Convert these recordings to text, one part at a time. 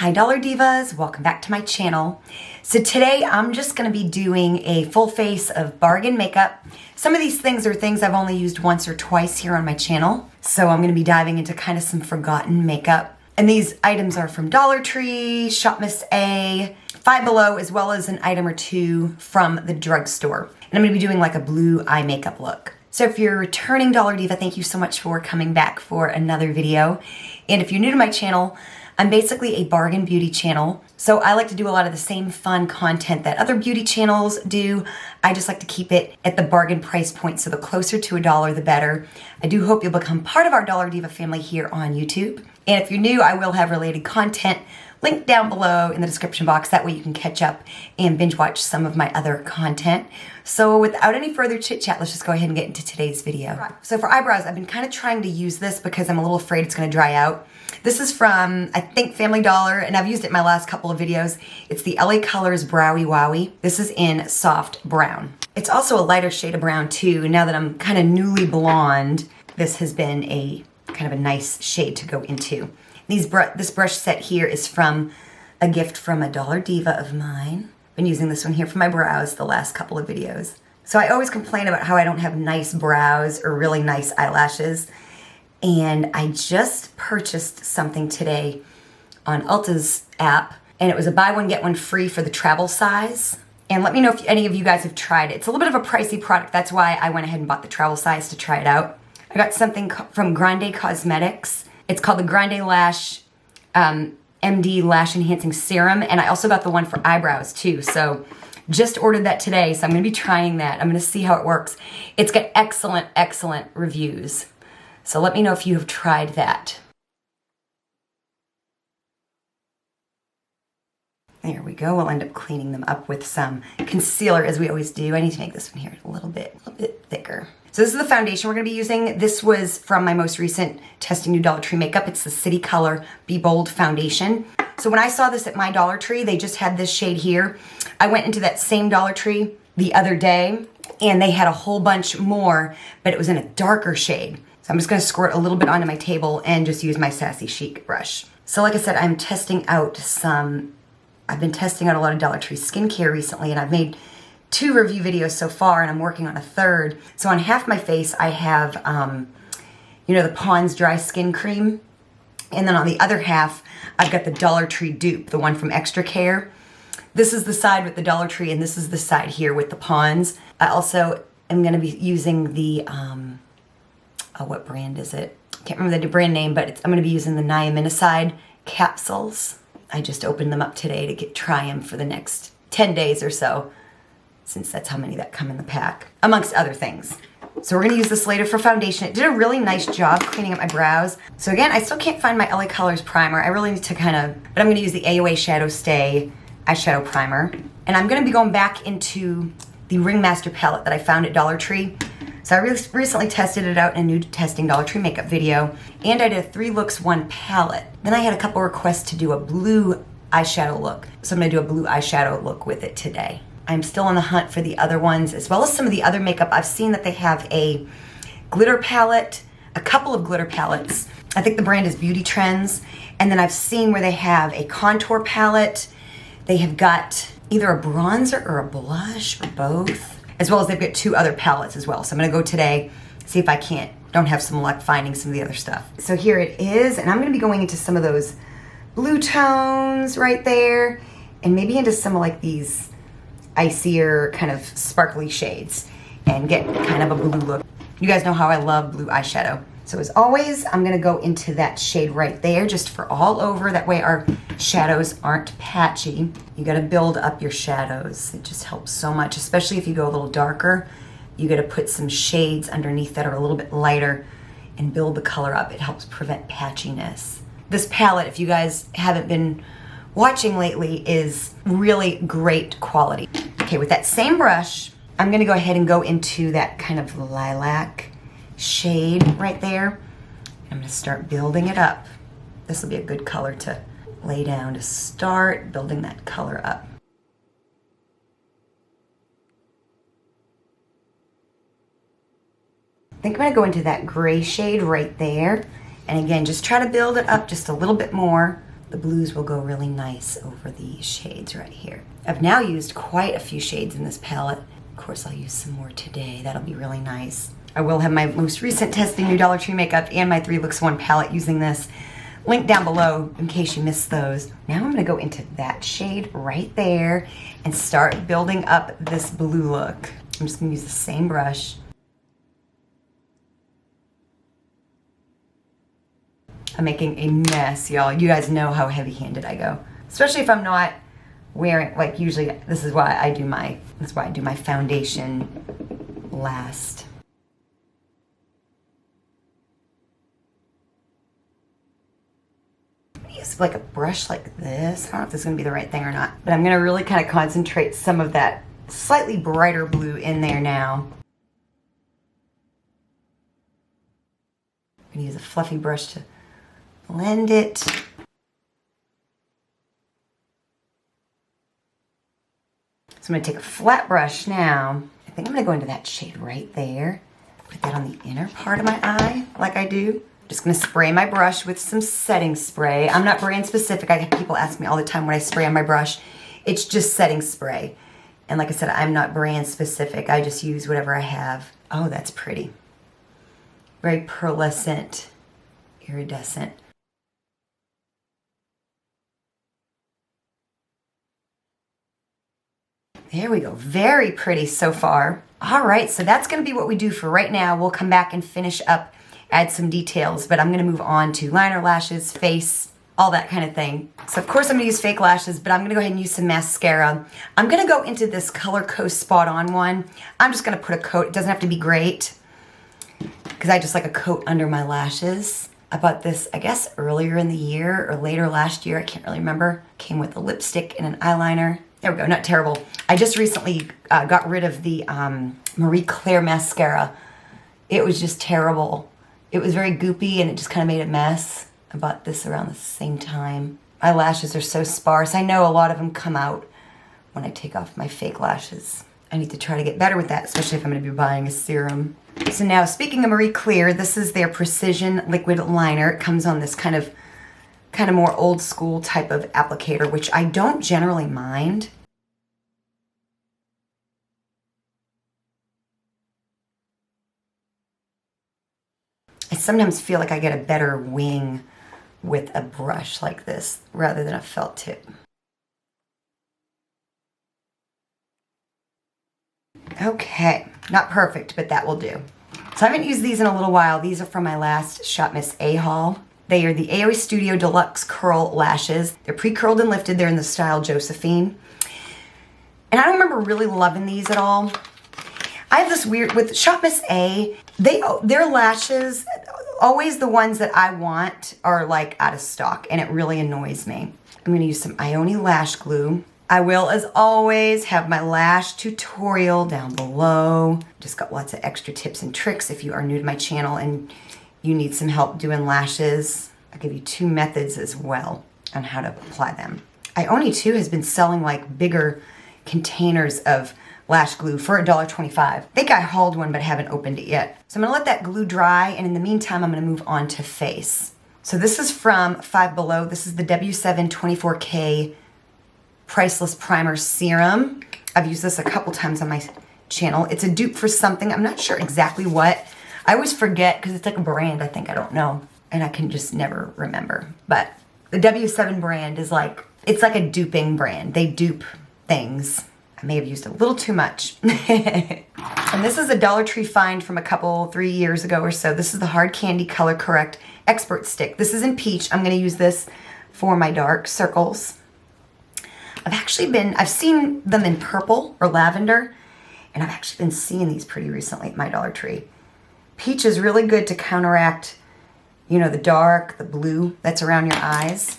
Hi Dollar Divas, welcome back to my channel. So today I'm just going to be doing a full face of bargain makeup. Some of these things are things I've only used once or twice here on my channel. So I'm going to be diving into kind of some forgotten makeup. And these items are from Dollar Tree, Shop Miss A, Five Below, as well as an item or two from the drugstore. And I'm going to be doing like a blue eye makeup look. So if you're a returning Dollar Diva, thank you so much for coming back for another video. And if you're new to my channel, I'm basically a bargain beauty channel, so I like to do a lot of the same fun content that other beauty channels do. I just like to keep it at the bargain price point, so the closer to $1, the better. I do hope you'll become part of our Dollar Diva family here on YouTube. And if you're new, I will have related content linked down below in the description box. That way you can catch up and binge watch some of my other content. So without any further chit chat, let's just go ahead and get into today's video. Right. So for eyebrows, I've been kind of trying to use this because I'm a little afraid it's going to dry out. This is from, I think, Family Dollar, and I've used it in my last couple of videos. It's the LA Colors Browy Wowie. This is in soft brown. It's also a lighter shade of brown too. Now that I'm kind of newly blonde, this has been a kind of a nice shade to go into. This brush set here is from a gift from a Dollar Diva of mine. Been using this one here for my brows the last couple of videos. So I always complain about how I don't have nice brows or really nice eyelashes. And I just purchased something today on Ulta's app, and it was a buy one get one free for the travel size. And let me know if any of you guys have tried it. It's a little bit of a pricey product. That's why I went ahead and bought the travel size to try it out. I got something from Grande Cosmetics. It's called the Grande Lash MD Lash Enhancing Serum, and I also got the one for eyebrows too. So just ordered that today, so I'm going to be trying that. I'm going to see how it works. It's got excellent, excellent reviews. So let me know if you have tried that. There we go. We'll end up cleaning them up with some concealer as we always do. I need to make this one here a little bit thicker. So this is the foundation we're going to be using. This was from my most recent Testing New Dollar Tree makeup. It's the City Color Be Bold Foundation. So when I saw this at my Dollar Tree, they just had this shade here. I went into that same Dollar Tree the other day and they had a whole bunch more, but it was in a darker shade. So I'm just going to squirt a little bit onto my table and just use my Sassy Chic brush. So like I said, I've been testing out a lot of Dollar Tree skincare recently, and I've made 2 review videos so far, and I'm working on a 3rd. So on half my face, I have, the Pond's Dry Skin Cream. And then on the other half, I've got the Dollar Tree dupe, the one from Extra Care. This is the side with the Dollar Tree, and this is the side here with the Pond's. I also am going to be using the, what brand is it? Can't remember the brand name, but I'm going to be using the Niaminocide capsules. I just opened them up today to try them for the next 10 days or so, since that's how many that come in the pack, amongst other things. So we're going to use this later for foundation. It did a really nice job cleaning up my brows. So again, I still can't find my LA Colors primer. I really need to but I'm going to use the AOA Shadow Stay eyeshadow primer. And I'm going to be going back into the Ringmaster palette that I found at Dollar Tree. So I recently tested it out in a new Testing Dollar Tree makeup video, and I did a 3 looks 1 palette. Then I had a couple requests to do a blue eyeshadow look. So I'm going to do a blue eyeshadow look with it today. I'm still on the hunt for the other ones, as well as some of the other makeup. I've seen that they have a glitter palette, a couple of glitter palettes. I think the brand is Beauty Trends. And then I've seen where they have a contour palette. They have got either a bronzer or a blush or both. As well as they've got 2 other palettes as well. So I'm going to go today, see if I don't have some luck finding some of the other stuff. So here it is, and I'm going to be going into some of those blue tones right there, and maybe into some of like these icier kind of sparkly shades, and get kind of a blue look. You guys know how I love blue eyeshadow. So as always, I'm going to go into that shade right there, just for all over. That way our shadows aren't patchy. You got to build up your shadows. It just helps so much, especially if you go a little darker. You got to put some shades underneath that are a little bit lighter and build the color up. It helps prevent patchiness. This palette, if you guys haven't been watching lately, is really great quality. Okay, with that same brush, I'm going to go ahead and go into that kind of lilac shade right there. I'm going to start building it up. This will be a good color to lay down to start building that color up. I think I'm going to go into that gray shade right there. And again, just try to build it up just a little bit more. the blues will go really nice over the shades right here. I've now used quite a few shades in this palette. Of course, I'll use some more today. That'll be really nice. I will have my most recent testing new Dollar Tree makeup and my 3 Looks 1 palette using this. Link down below in case you missed those. Now I'm gonna go into that shade right there and start building up this blue look. I'm just gonna use the same brush. I'm making a mess, y'all. You guys know how heavy-handed I go. Especially if I'm not wearing, like usually this is why I do my foundation last. Use like a brush like this. I don't know if this is gonna be the right thing or not, but I'm gonna really kind of concentrate some of that slightly brighter blue in there now. I'm gonna use a fluffy brush to blend it. So I'm gonna take a flat brush now. I think I'm gonna go into that shade right there. Put that on the inner part of my eye, like I do. Just gonna spray my brush with some setting spray. I'm not brand specific. I have people ask me all the time when I spray on my brush. It's just setting spray. And like I said, I'm not brand specific. I just use whatever I have. Oh, that's pretty. Very pearlescent, iridescent. There we go. Very pretty so far. All right, so that's going to be what we do for right now. We'll come back and finish up, add some details, but I'm going to move on to liner, lashes, face, all that kind of thing. So of course I'm going to use fake lashes, but I'm going to go ahead and use some mascara. I'm going to go into this ColorCo Spot On one. I'm just going to put a coat. It doesn't have to be great because I just like a coat under my lashes. I bought this, I guess, earlier in the year or later last year. I can't really remember. Came with a lipstick and an eyeliner. There we go, not terrible. I just recently got rid of the Marie Claire mascara. It was just terrible. It was very goopy and it just kind of made a mess. I bought this around the same time. My lashes are so sparse. I know a lot of them come out when I take off my fake lashes. I need to try to get better with that, especially if I'm going to be buying a serum. So now, speaking of Marie Claire, this is their Precision Liquid Liner. It comes on this kind of more old school type of applicator, which I don't generally mind. I sometimes feel like I get a better wing with a brush like this rather than a felt tip. Okay, not perfect, but that will do. So I haven't used these in a little while. These are from my last Shop Miss A haul. They are the AOE Studio Deluxe Curl Lashes. They're pre-curled and lifted. They're in the style Josephine. And I don't remember really loving these at all. I have this weird, with Shop Miss A, their lashes, always the ones that I want are like out of stock, and it really annoys me. I'm gonna use some Ione Lash Glue. I will, as always, have my lash tutorial down below. Just got lots of extra tips and tricks if you are new to my channel and you need some help doing lashes. I'll give you 2 methods as well on how to apply them. Ione too has been selling like bigger containers of lash glue for $1.25. I think I hauled one but haven't opened it yet. So I'm gonna let that glue dry, and in the meantime I'm gonna move on to face. So this is from Five Below. This is the W7 24K Priceless Primer Serum. I've used this a couple times on my channel. It's a dupe for something. I'm not sure exactly what. I always forget because it's like a brand, I think, I don't know. And I can just never remember. But the W7 brand is like, it's like a duping brand. They dupe things. I may have used a little too much. And this is a Dollar Tree find from 3 years ago or so. This is the Hard Candy Color Correct Expert Stick. This is in peach. I'm gonna use this for my dark circles. I've seen them in purple or lavender, and I've actually been seeing these pretty recently at my Dollar Tree. Peach is really good to counteract, you know, the dark, the blue that's around your eyes.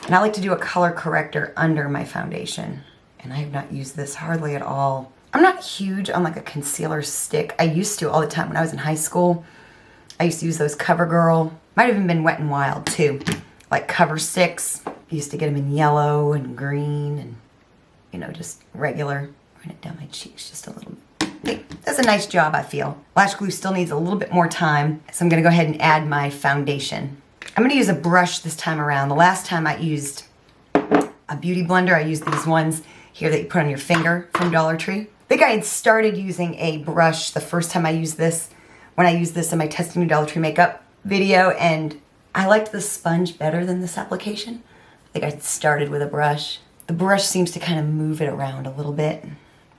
And I like to do a color corrector under my foundation. And I have not used this hardly at all. I'm not huge on like a concealer stick. I used to all the time when I was in high school. I used to use those CoverGirl. Might have even been Wet n Wild too. Like cover sticks. I used to get them in yellow and green and, you know, just regular. Run it down my cheeks just a little bit. That's a nice job, I feel. Lash glue still needs a little bit more time, so I'm gonna go ahead and add my foundation. I'm gonna use a brush this time around. The last time I used a beauty blender, I used these ones here that you put on your finger from Dollar Tree. I think I had started using a brush the first time I used this, when I used this in my testing new Dollar Tree makeup video, and I liked the sponge better than this application. I think I started with a brush. The brush seems to kind of move it around a little bit,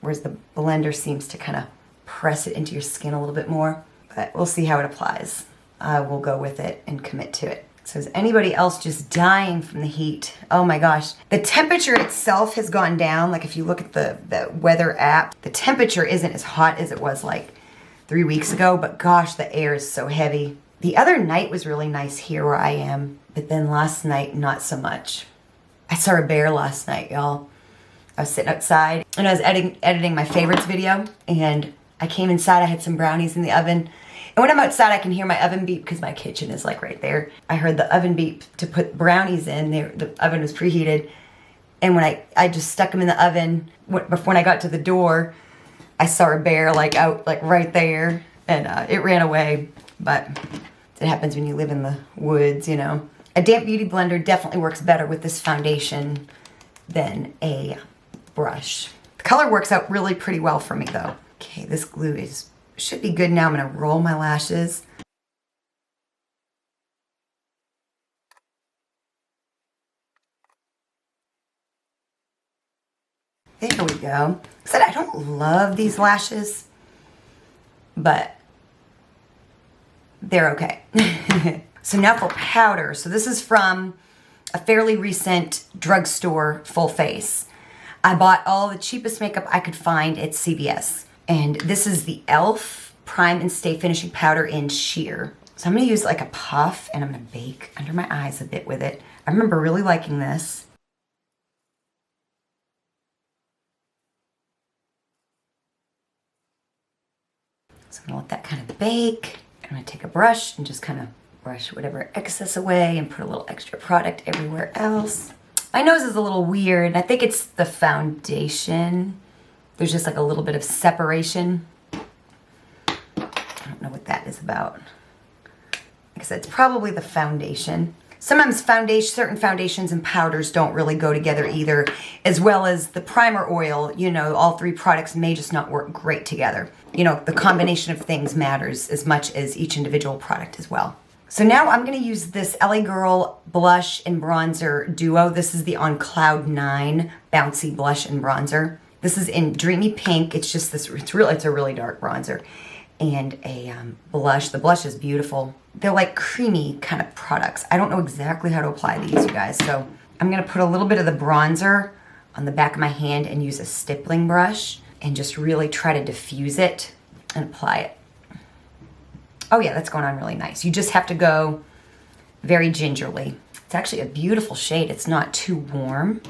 whereas the blender seems to kind of press it into your skin a little bit more. But we'll see how it applies. I will go with it and commit to it. So is anybody else just dying from the heat? Oh my gosh. The temperature itself has gone down. Like if you look at the weather app, the temperature isn't as hot as it was like 3 weeks ago, but gosh, the air is so heavy. The other night was really nice here where I am, but then last night, not so much. I saw a bear last night, y'all. I was sitting outside and I was editing my favorites video, and I came inside, I had some brownies in the oven. And when I'm outside, I can hear my oven beep because my kitchen is like right there. I heard the oven beep to put brownies in. The oven was preheated. And when I just stuck them in the oven, when I got to the door, I saw a bear like out like right there, and it ran away. But it happens when you live in the woods, you know. A damp beauty blender definitely works better with this foundation than a brush. The color works out really pretty well for me though. Okay, this glue should be good now. I'm gonna roll my lashes. There we go. I said I don't love these lashes, but they're okay. So now for powder. So this is from a fairly recent drugstore full face. I bought all the cheapest makeup I could find at CVS. And this is the e.l.f. Prime and Stay Finishing Powder in Sheer. So I'm gonna use like a puff, and I'm gonna bake under my eyes a bit with it. I remember really liking this. So I'm gonna let that kind of bake. I'm gonna take a brush and just kind of brush whatever excess away and put a little extra product everywhere else. My nose is a little weird. I think it's the foundation. There's just like a little bit of separation. I don't know what that is about. Like I said, it's probably the foundation. Sometimes certain foundations and powders don't really go together either, as well as the primer oil. You know, all three products may just not work great together. You know, the combination of things matters as much as each individual product as well. So now I'm going to use this LA Girl blush and bronzer duo. This is the On Cloud 9 Bouncy Blush and Bronzer. This is in Dreamy Pink. It's just this, it's a really dark bronzer. And a blush. The blush is beautiful. They're like creamy kind of products. I don't know exactly how to apply these, you guys. So I'm going to put a little bit of the bronzer on the back of my hand and use a stippling brush and just really try to diffuse it and apply it. Oh yeah, that's going on really nice. You just have to go very gingerly. It's actually a beautiful shade. It's not too warm.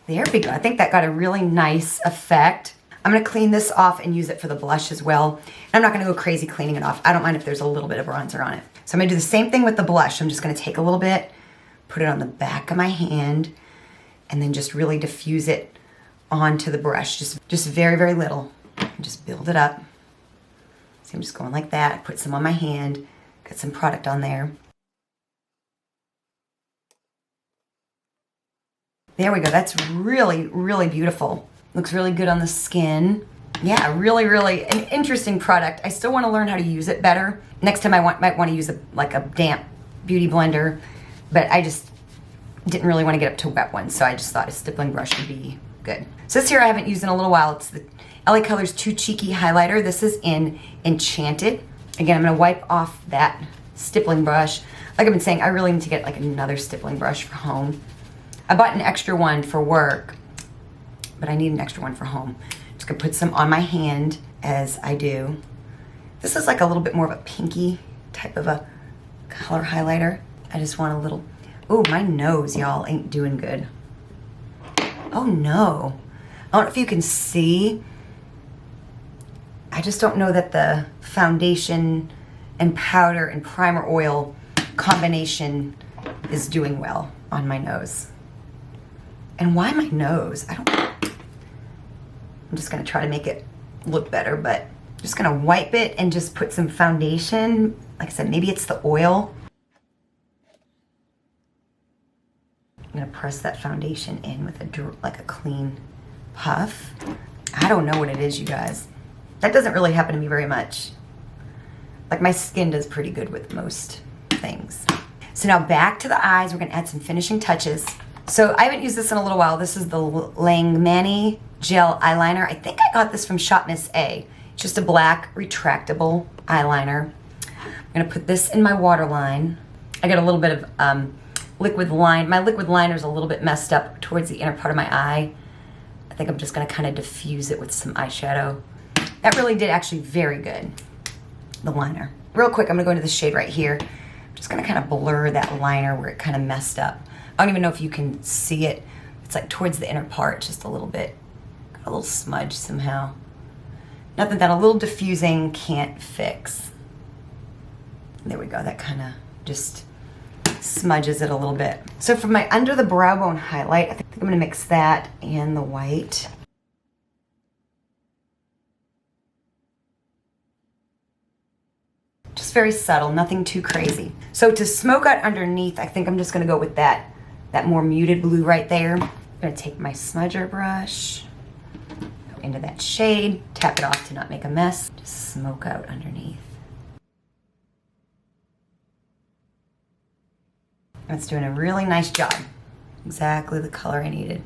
There we go. I think that got a really nice effect. I'm going to clean this off and use it for the blush as well. And I'm not going to go crazy cleaning it off. I don't mind if there's a little bit of bronzer on it. So I'm going to do the same thing with the blush. I'm just going to take a little bit, put it on the back of my hand, and then just really diffuse it onto the brush. Just very, very little. And just build it up. See, I'm just going like that. Put some on my hand. Got some product on there. There we go. That's really, really beautiful. Looks really good on the skin. Yeah, really, really an interesting product. I still want to learn how to use it better. Next time I might want to use like a damp beauty blender, but I just didn't really want to get up to wet ones, so I just thought a stippling brush would be good. So this here I haven't used in a little while. It's the LA Colors Too Cheeky Highlighter. This is in Enchanted. Again, I'm going to wipe off that stippling brush. Like I've been saying, I really need to get like another stippling brush for home. I bought an extra one for work, but I need an extra one for home. Just gonna put some on my hand as I do. This is like a little bit more of a pinky type of a color highlighter. I just want a little, oh, my nose, y'all, ain't doing good. Oh no. I don't know if you can see. I just don't know that the foundation and powder and primer oil combination is doing well on my nose. And why my nose? I don't know. I'm just gonna try to make it look better, but I'm just gonna wipe it and just put some foundation. Like I said, maybe it's the oil. I'm gonna press that foundation in with like a clean puff. I don't know what it is, you guys. That doesn't really happen to me very much. Like my skin does pretty good with most things. So now back to the eyes, we're gonna add some finishing touches. So I haven't used this in a little while. This is the Langmani Gel Eyeliner. I think I got this from Shop Miss A. It's just a black retractable eyeliner. I'm gonna put this in my waterline. I got a little bit of liquid line. My liquid liner is a little bit messed up towards the inner part of my eye. I think I'm just gonna kind of diffuse it with some eyeshadow. That really did actually very good, the liner. Real quick, I'm gonna go into the shade right here. I'm just gonna kind of blur that liner where it kind of messed up. I don't even know if you can see it. It's like towards the inner part, just a little bit. Got a little smudge somehow. Nothing that a little diffusing can't fix. There we go, that kind of just smudges it a little bit. So for my under the brow bone highlight, I think I'm gonna mix that and the white. Just very subtle, nothing too crazy. So to smoke out underneath, I think I'm just gonna go with that more muted blue right there. I'm gonna take my smudger brush, go into that shade, tap it off to not make a mess, just smoke out underneath. It's doing a really nice job. Exactly the color I needed.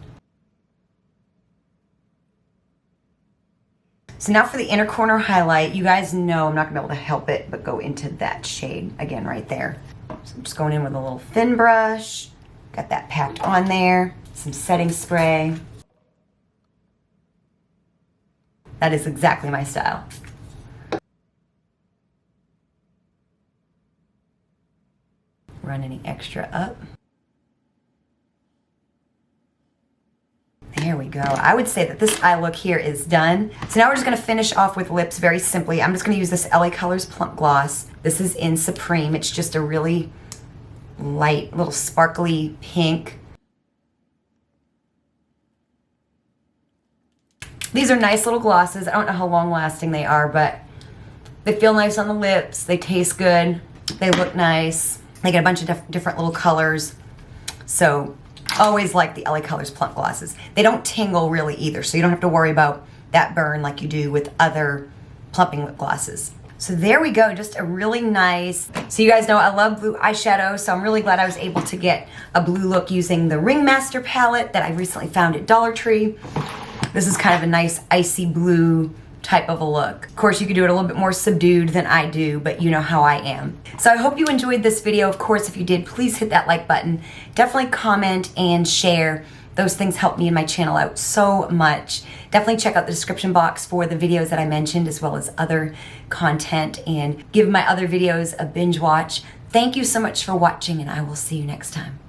So now for the inner corner highlight, you guys know I'm not gonna be able to help it but go into that shade again right there. So I'm just going in with a little thin brush, got that packed on there, some setting spray. That is exactly my style. Run any extra up. There we go. I would say that this eye look here is done. So now we're just gonna finish off with lips very simply. I'm just gonna use this LA Colors Plump Gloss. This is in Supreme. It's just a really light, little sparkly pink. These are nice little glosses. I don't know how long lasting they are, but they feel nice on the lips. They taste good. They look nice. They get a bunch of different little colors. So always like the LA Colors Plump Glosses. They don't tingle really either, so you don't have to worry about that burn like you do with other plumping lip glosses. So there we go, just a really nice, so you guys know I love blue eyeshadow, so I'm really glad I was able to get a blue look using the Ringmaster palette that I recently found at Dollar Tree. This is kind of a nice icy blue type of a look. Of course, you could do it a little bit more subdued than I do, but you know how I am. So I hope you enjoyed this video. Of course, if you did, please hit that like button. Definitely comment and share. Those things help me and my channel out so much. Definitely check out the description box for the videos that I mentioned, as well as other content, and give my other videos a binge watch. Thank you so much for watching, and I will see you next time.